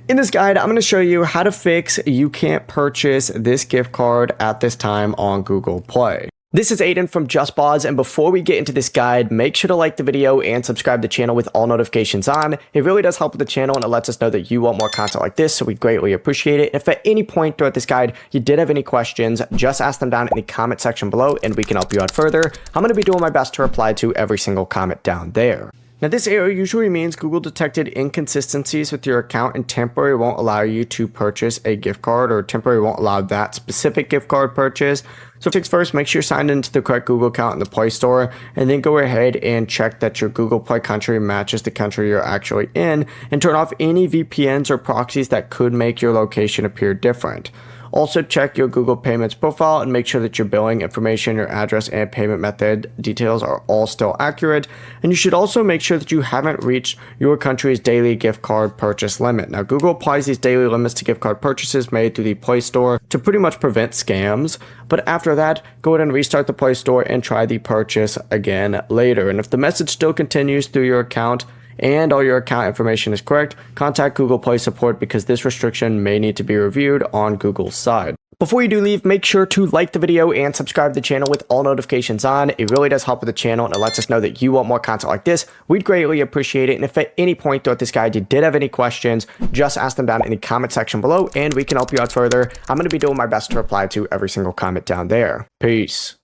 In this guide, I'm going to show you how to fix you can't purchase this gift card at this time on Google Play. This is Aiden from JustBoz, and before we get into this guide, make sure to like the video and subscribe to the channel with all notifications on. It really does help with the channel and it lets us know that you want more content like this, so we greatly appreciate it. If at any point throughout this guide you did have any questions, just ask them down in the comment section below and we can help you out further. I'm going to be doing my best to reply to every single comment down there. Now, this error usually means Google detected inconsistencies with your account and temporarily won't allow you to purchase a gift card, or temporarily won't allow that specific gift card purchase. So things first, make sure you're signed into the correct Google account in the Play Store, and then go ahead and check that your Google Play country matches the country you're actually in, and turn off any VPNs or proxies that could make your location appear different. Also, check your Google Payments profile and make sure that your billing information, your address, and payment method details are all still accurate. And you should also make sure that you haven't reached your country's daily gift card purchase limit. Now, Google applies these daily limits to gift card purchases made through the Play Store to pretty much prevent scams. But after that, go ahead and restart the Play Store and try the purchase again later. And if the message still continues through your account, and all your account information is correct, contact Google Play support because this restriction may need to be reviewed on Google's side. Before you do leave, make sure to like the video and subscribe to the channel with all notifications on. It really does help with the channel and it lets us know that you want more content like this. We'd greatly appreciate it. And if at any point throughout this guide you did have any questions, just ask them down in the comment section below and we can help you out further. I'm going to be doing my best to reply to every single comment down there. Peace.